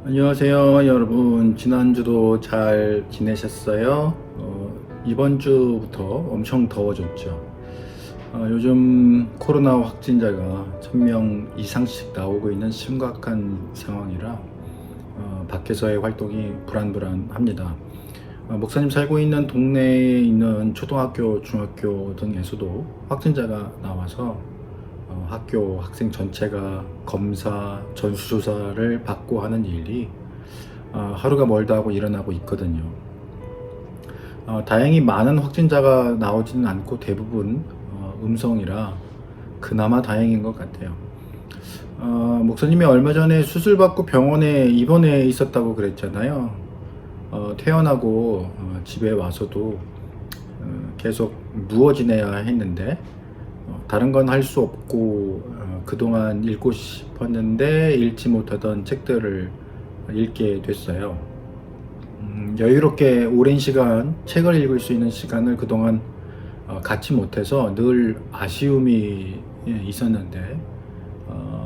안녕하세요 여러분. 지난주도 잘 지내셨어요? 이번 주부터 엄청 더워졌죠. 요즘 코로나 확진자가 1000명 이상씩 나오고 있는 심각한 상황이라 밖에서의 활동이 불안불안합니다. 목사님 살고 있는 동네에 있는 초등학교, 중학교 등에서도 확진자가 나와서 학교 학생 전체가 검사, 전수조사를 받고 하는 일이 하루가 멀다 하고 일어나고 있거든요. 다행히 많은 확진자가 나오지는 않고 대부분 음성이라 그나마 다행인 것 같아요. 목사님이 얼마 전에 수술받고 병원에 입원해 있었다고 그랬잖아요. 퇴원하고 집에 와서도 계속 누워 지내야 했는데 다른 건 할 수 없고 그동안 읽고 싶었는데 읽지 못하던 책들을 읽게 됐어요. 여유롭게 오랜 시간 책을 읽을 수 있는 시간을 그동안 갖지 못해서 늘 아쉬움이 있었는데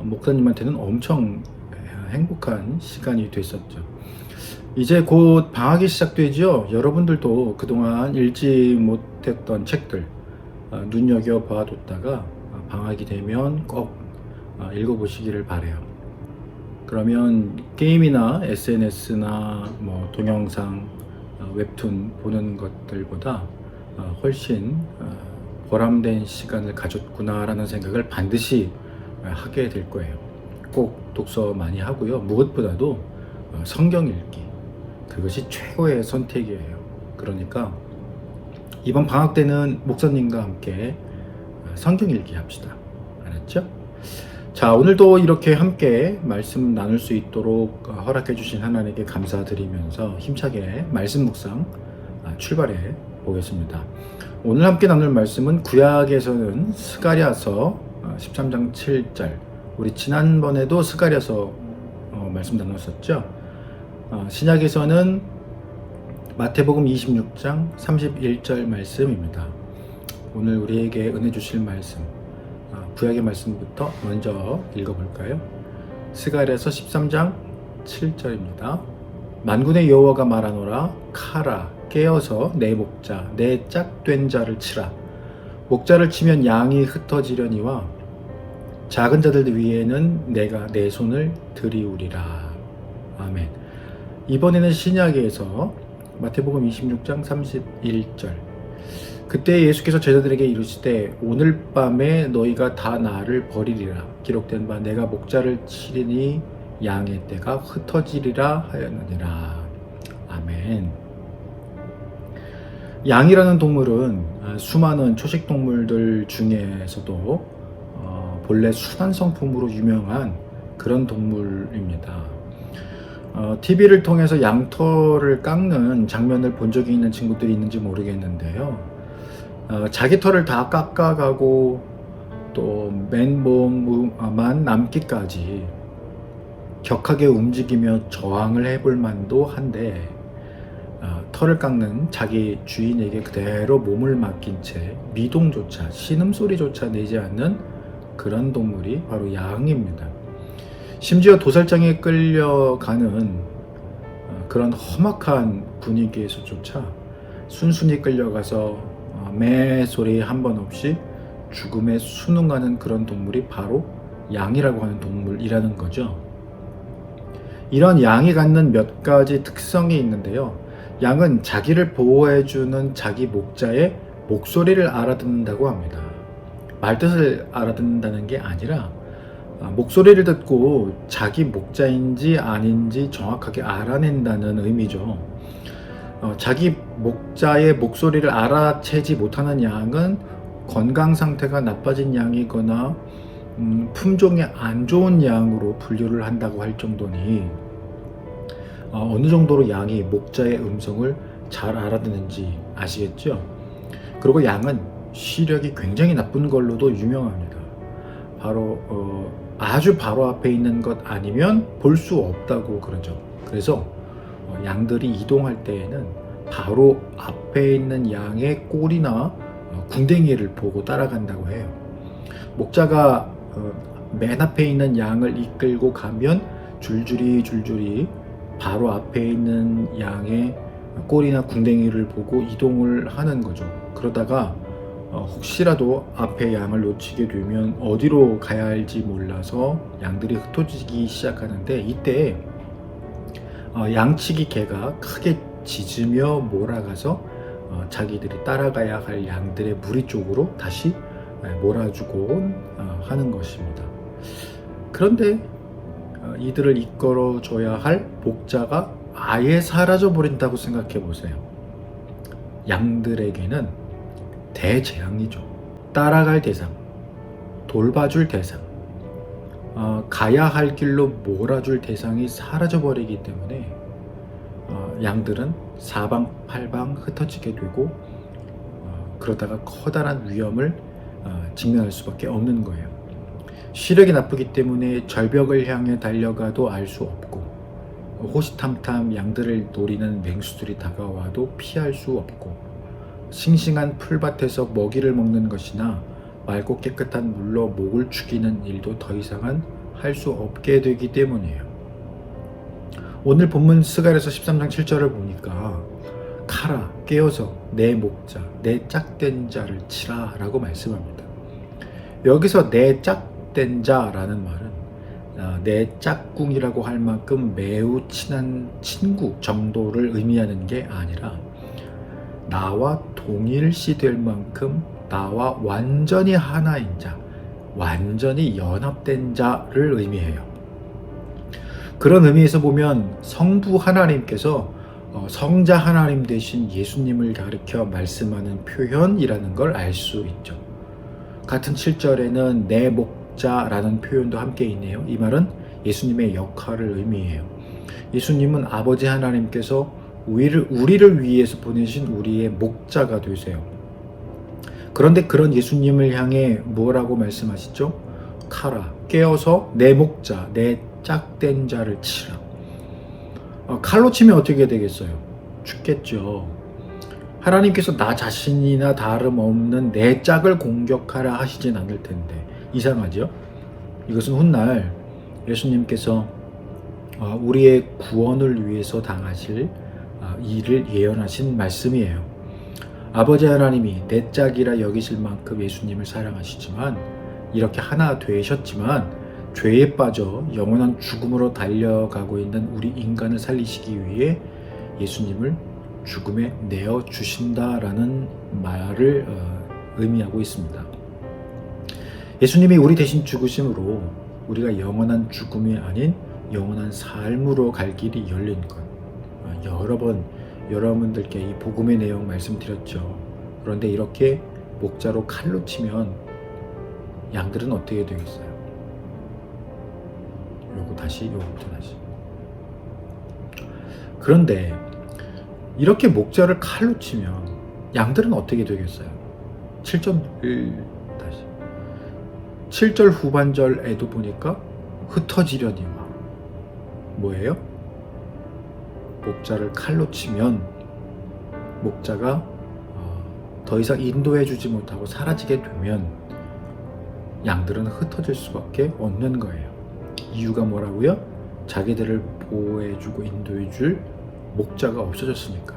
목사님한테는 엄청 행복한 시간이 됐었죠. 이제 곧 방학이 시작되죠. 여러분들도 그동안 읽지 못했던 책들 눈여겨 봐뒀다가 방학이 되면 꼭 읽어보시기를 바래요. 그러면 게임이나 SNS나 뭐 동영상, 웹툰 보는 것들보다 훨씬 보람된 시간을 가졌구나라는 생각을 반드시 하게 될 거예요. 꼭 독서 많이 하고요. 무엇보다도 성경 읽기. 그것이 최고의 선택이에요. 그러니까 이번 방학 때는 목사님과 함께 성경 읽기 합시다. 알았죠? 자, 오늘도 이렇게 함께 말씀 나눌 수 있도록 허락해 주신 하나님께 감사드리면서 힘차게 말씀 묵상 출발해 보겠습니다. 오늘 함께 나눌 말씀은 구약에서는 스가랴서 13장 7절. 우리 지난번에도 스가랴서 말씀 나눴었죠. 신약에서는 마태복음 26장 31절 말씀입니다. 오늘 우리에게 은혜 주실 말씀, 구약의 말씀부터 먼저 읽어볼까요? 스가랴서 13장 7절입니다. 만군의 여호와가 말하노라. 카라, 깨어서 내 목자, 내 짝된 자를 치라. 목자를 치면 양이 흩어지려니와 작은 자들 위에는 내가 내 손을 들이우리라. 아멘. 이번에는 신약에서 마태복음 26장 31절. 그때 예수께서 제자들에게 이르시되 오늘 밤에 너희가 다 나를 버리리라. 기록된 바 내가 목자를 치리니 양의 떼가 흩어지리라 하였느니라. 아멘. 양이라는 동물은 수많은 초식 동물들 중에서도 본래 순한 성품으로 유명한 그런 동물입니다. TV를 통해서 양털을 깎는 장면을 본 적이 있는 친구들이 있는지 모르겠는데요. 자기 털을 다 깎아가고 또 맨몸만 남기까지 격하게 움직이며 저항을 해볼 만도 한데 털을 깎는 자기 주인에게 그대로 몸을 맡긴 채 미동조차 신음소리조차 내지 않는 그런 동물이 바로 양입니다. 심지어 도살장에 끌려가는 그런 험악한 분위기에서조차 순순히 끌려가서 매 소리 한 번 없이 죽음에 순응하는 그런 동물이 바로 양이라고 하는 동물이라는 거죠. 이런 양이 갖는 몇 가지 특성이 있는데요. 양은 자기를 보호해주는 자기 목자의 목소리를 알아듣는다고 합니다. 말뜻을 알아듣는다는 게 아니라 목소리를 듣고 자기 목자인지 아닌지 정확하게 알아낸다는 의미죠. 자기 목자의 목소리를 알아채지 못하는 양은 건강 상태가 나빠진 양이거나 품종이 안 좋은 양으로 분류를 한다고 할 정도니 어느 정도로 양이 목자의 음성을 잘 알아듣는지 아시겠죠? 그리고 양은 시력이 굉장히 나쁜 걸로도 유명합니다. 바로 아주 바로 앞에 있는 것 아니면 볼 수 없다고 그러죠. 그래서 양들이 이동할 때에는 바로 앞에 있는 양의 꼬리나 궁뎅이를 보고 따라간다고 해요. 목자가 맨 앞에 있는 양을 이끌고 가면 줄줄이 바로 앞에 있는 양의 꼬리나 궁뎅이를 보고 이동을 하는 거죠. 그러다가 혹시라도 앞에 양을 놓치게 되면 어디로 가야 할지 몰라서 양들이 흩어지기 시작하는데, 이때 양치기 개가 크게 짖으며 몰아가서 자기들이 따라가야 할 양들의 무리 쪽으로 다시 몰아주곤 하는 것입니다. 그런데 이들을 이끌어줘야 할 목자가 아예 사라져 버린다고 생각해 보세요. 양들에게는 대재앙이죠. 따라갈 대상, 돌봐줄 대상, 가야 할 길로 몰아줄 대상이 사라져 버리기 때문에 양들은 사방팔방 흩어지게 되고 그러다가 커다란 위험을 직면할 수밖에 없는 거예요. 시력이 나쁘기 때문에 절벽을 향해 달려가도 알 수 없고, 호시탐탐 양들을 노리는 맹수들이 다가와도 피할 수 없고, 싱싱한 풀밭에서 먹이를 먹는 것이나 맑고 깨끗한 물로 목을 축이는 일도 더 이상은 할 수 없게 되기 때문이에요. 오늘 본문 스갈에서 13장 7절을 보니까 가라 깨어서 내 목자 내 짝된 자를 치라 라고 말씀합니다. 여기서 내 짝된 자라는 말은 내 짝꿍이라고 할 만큼 매우 친한 친구 정도를 의미하는 게 아니라 나와 동일시 될 만큼 나와 완전히 하나인 자, 완전히 연합된 자를 의미해요. 그런 의미에서 보면 성부 하나님께서 성자 하나님 되신 예수님을 가리켜 말씀하는 표현이라는 걸 알 수 있죠. 같은 7절에는 내 목자라는 표현도 함께 있네요. 이 말은 예수님의 역할을 의미해요. 예수님은 아버지 하나님께서 우리를 위해서 보내신 우리의 목자가 되세요. 그런데 그런 예수님을 향해 뭐라고 말씀하시죠? 가라, 깨어서 내 목자, 내 짝된 자를 치라. 칼로 치면 어떻게 되겠어요? 죽겠죠. 하나님께서 나 자신이나 다름없는 내 짝을 공격하라 하시진 않을 텐데 이상하죠? 이것은 훗날 예수님께서 우리의 구원을 위해서 당하실 일을 예언하신 말씀이에요. 아버지 하나님이 내 짝이라 여기실 만큼 예수님을 사랑하시지만, 이렇게 하나 되셨지만 죄에 빠져 영원한 죽음으로 달려가고 있는 우리 인간을 살리시기 위해 예수님을 죽음에 내어주신다라는 말을 의미하고 있습니다. 예수님이 우리 대신 죽으심으로 우리가 영원한 죽음이 아닌 영원한 삶으로 갈 길이 열린 것. 여러 번 여러분들께 이 복음의 내용 말씀드렸죠. 그런데 이렇게 목자로 칼로 치면 양들은 어떻게 되겠어요? 요거부터 다시. 그런데 이렇게 목자를 칼로 치면 양들은 어떻게 되겠어요? 7절 후반절에도 보니까 흩어지려니와 뭐예요? 목자를 칼로 치면 목자가 더 이상 인도해 주지 못하고 사라지게 되면 양들은 흩어질 수밖에 없는 거예요. 이유가 뭐라고요? 자기들을 보호해주고 인도해줄 목자가 없어졌으니까.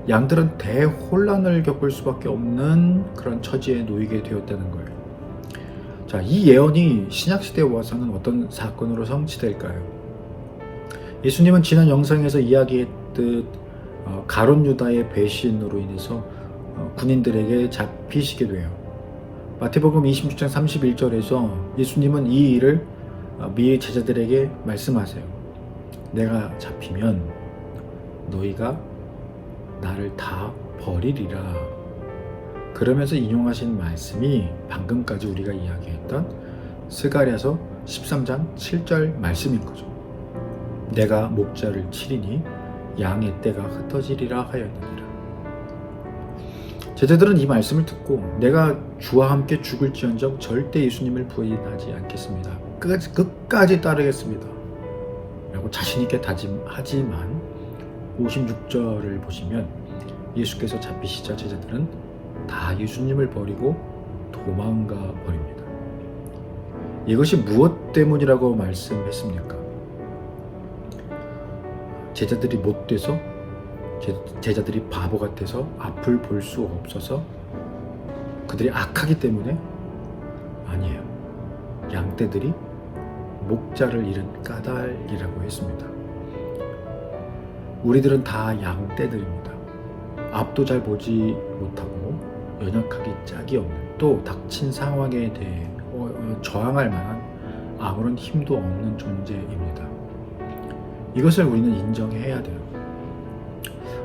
양들은 대혼란을 겪을 수밖에 없는 그런 처지에 놓이게 되었다는 거예요. 자, 이 예언이 신약시대에 와서는 어떤 사건으로 성취될까요? 예수님은 지난 영상에서 이야기했듯 가룟 유다의 배신으로 인해서 군인들에게 잡히시게 돼요. 마태복음 26장 31절에서 예수님은 이 일을 미리 제자들에게 말씀하세요. 내가 잡히면 너희가 나를 다 버리리라. 그러면서 인용하신 말씀이 방금까지 우리가 이야기했던 스가랴서 13장 7절 말씀인 거죠. 내가 목자를 치리니 양의 떼가 흩어지리라 하였느니라. 제자들은 이 말씀을 듣고 내가 주와 함께 죽을지언정 절대 예수님을 부인하지 않겠습니다. 끝까지 따르겠습니다. 라고 자신있게 다짐하지만 56절을 보시면 예수께서 잡히시자 제자들은 다 예수님을 버리고 도망가 버립니다. 이것이 무엇 때문이라고 말씀했습니까? 제자들이 못돼서, 제자들이 바보 같아서 앞을 볼 수 없어서, 그들이 악하기 때문에? 아니에요. 양떼들이 목자를 잃은 까닭이라고 했습니다. 우리들은 다 양떼들입니다. 앞도 잘 보지 못하고 연약하기 짝이 없는, 또 닥친 상황에 대해 저항할 만한 아무런 힘도 없는 존재입니다. 이것을 우리는 인정해야 돼요.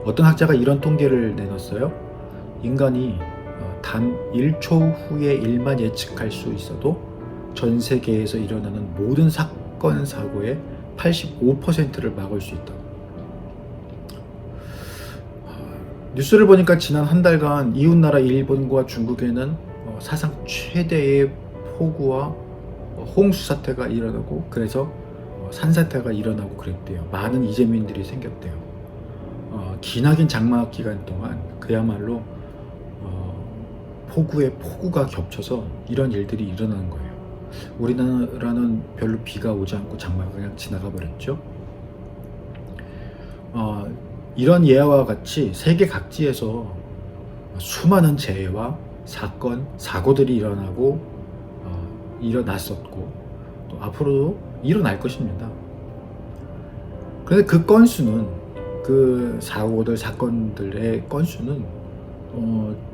어떤 학자가 이런 통계를 내놨어요. 인간이 단 1초 후의 일만 예측할 수 있어도 전 세계에서 일어나는 모든 사건, 사고의 85%를 막을 수 있다. 뉴스를 보니까 지난 한 달간 이웃나라 일본과 중국에는 사상 최대의 폭우와 홍수 사태가 일어나고, 그래서 산사태가 일어나고 그랬대요. 많은 이재민들이 생겼대요. 기나긴 장마 기간 동안 그야말로 폭우에 폭우가 겹쳐서 이런 일들이 일어나는 거예요. 우리나라는 별로 비가 오지 않고 장마가 그냥 지나가 버렸죠. 이런 예화와 같이 세계 각지에서 수많은 재해와 사건, 사고들이 일어났었고 또 앞으로도 일어날 것입니다. 그런데 그 건수는, 그 사고들, 사건들의 건수는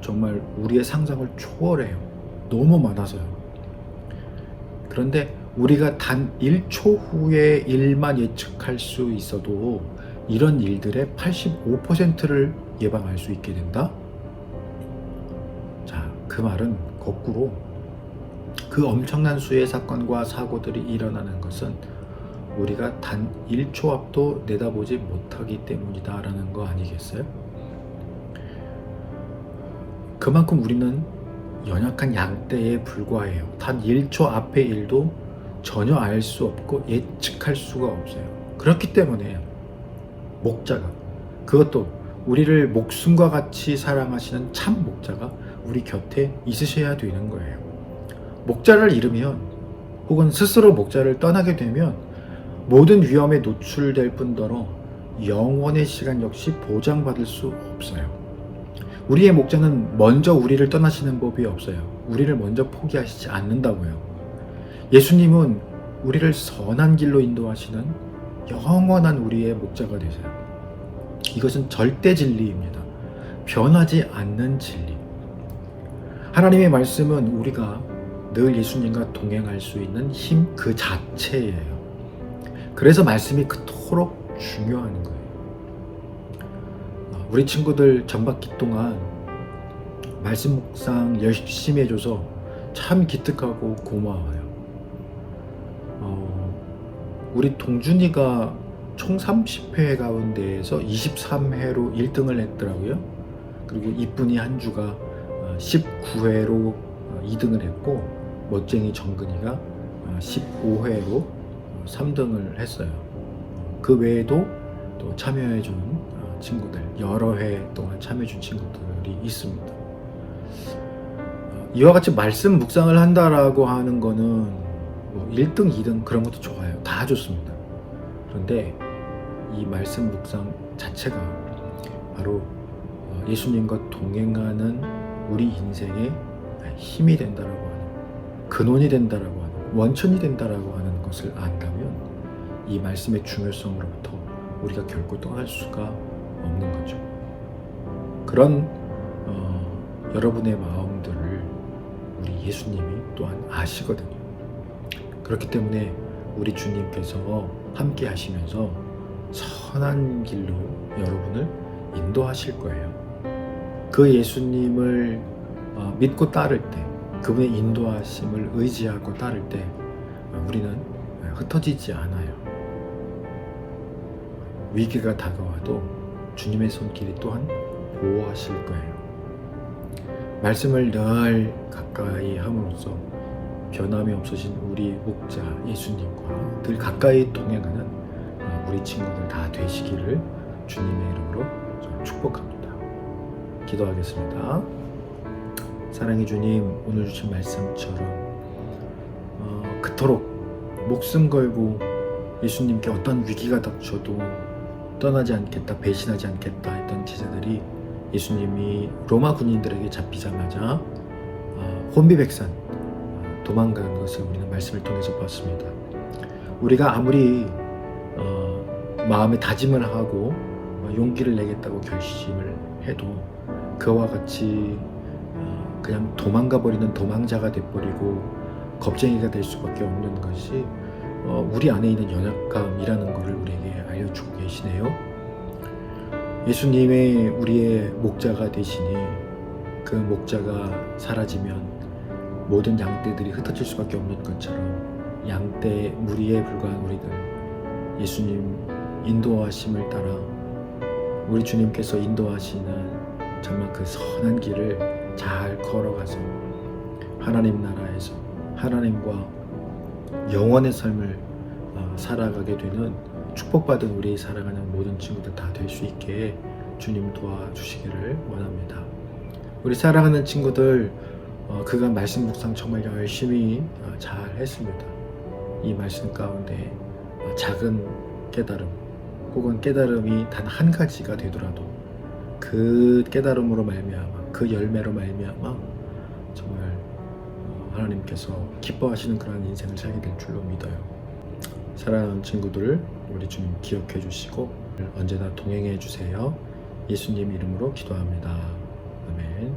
정말 우리의 상상을 초월해요. 너무 많아서요. 그런데 우리가 단 1초 후의 일만 예측할 수 있어도 이런 일들의 85%를 예방할 수 있게 된다? 자, 그 말은 거꾸로 그 엄청난 수의 사건과 사고들이 일어나는 것은 우리가 단 1초 앞도 내다보지 못하기 때문이다라는 거 아니겠어요? 그만큼 우리는 연약한 양떼에 불과해요. 단 1초 앞의 일도 전혀 알 수 없고 예측할 수가 없어요. 그렇기 때문에 목자가, 그것도 우리를 목숨과 같이 사랑하시는 참 목자가 우리 곁에 있으셔야 되는 거예요. 목자를 잃으면, 혹은 스스로 목자를 떠나게 되면 모든 위험에 노출될 뿐더러 영원의 시간 역시 보장받을 수 없어요. 우리의 목자는 먼저 우리를 떠나시는 법이 없어요. 우리를 먼저 포기하시지 않는다고요. 예수님은 우리를 선한 길로 인도하시는 영원한 우리의 목자가 되세요. 이것은 절대 진리입니다. 변하지 않는 진리. 하나님의 말씀은 우리가 늘 예수님과 동행할 수 있는 힘 그 자체예요. 그래서 말씀이 그토록 중요한 거예요. 우리 친구들 전학기 동안 말씀 묵상 열심히 해줘서 참 기특하고 고마워요. 우리 동준이가 총 30회 가운데에서 23회로 1등을 했더라고요. 그리고 이쁜이 한주가 19회로 2등을 했고, 멋쟁이 정근이가 15회로 3등을 했어요. 그 외에도 또 참여해준 친구들, 여러 회 동안 참여해준 친구들이 있습니다. 이와 같이 말씀 묵상을 한다라고 하는 거는 1등, 2등 그런 것도 좋아요. 다 좋습니다. 그런데 이 말씀 묵상 자체가 바로 예수님과 동행하는 우리 인생의 힘이 된다라고 하는, 근원이 된다라고 하는, 원천이 된다라고 하는 것을 안다면 이 말씀의 중요성으로부터 우리가 결코 떠날 수가 없는 거죠. 그런 여러분의 마음들을 우리 예수님이 또한 아시거든요. 그렇기 때문에 우리 주님께서 함께 하시면서 선한 길로 여러분을 인도하실 거예요. 그 예수님을 믿고 따를 때, 그분의 인도하심을 의지하고 따를 때 우리는 흩어지지 않아요. 위기가 다가와도 주님의 손길이 또한 보호하실 거예요. 말씀을 늘 가까이 함으로써 변함이 없으신 우리 목자 예수님과 늘 가까이 동행하는 우리 친구들 다 되시기를 주님의 이름으로 축복합니다. 기도하겠습니다. 사랑의 주님, 오늘 주신 말씀처럼 그토록 목숨 걸고 예수님께 어떤 위기가 닥쳐도 떠나지 않겠다, 배신하지 않겠다 했던 제자들이 예수님이 로마 군인들에게 잡히자마자 혼비백산 도망간 것을 우리는 말씀을 통해서 봤습니다. 우리가 아무리 마음에 다짐을 하고 용기를 내겠다고 결심을 해도 그와 같이 그냥 도망가 버리는 도망자가 돼버리고 겁쟁이가 될 수밖에 없는 것이 우리 안에 있는 연약감이라는 것을 우리에게 알려주고 계시네요. 예수님의 우리의 목자가 되시니 그 목자가 사라지면 모든 양떼들이 흩어질 수밖에 없는 것처럼 양떼 무리에 불과한 우리들 예수님 인도하심을 따라 우리 주님께서 인도하시는 정말 그 선한 길을 잘 걸어가서 하나님 나라에서 하나님과 영원의 삶을 살아가게 되는 축복받은 우리 살아가는 모든 친구들 다 될 수 있게 주님 도와주시기를 원합니다. 우리 살아가는 친구들 그간 말씀 묵상 정말 열심히 잘 했습니다. 이 말씀 가운데 작은 깨달음 혹은 깨달음이 단 한 가지가 되더라도 그 깨달음으로 말미암아 그 열매로 말미암아 정말 하나님께서 기뻐하시는 그런 인생을 살게 될 줄로 믿어요. 사랑하는 친구들 우리 주님 기억해 주시고 언제나 동행해 주세요. 예수님 이름으로 기도합니다. 아멘.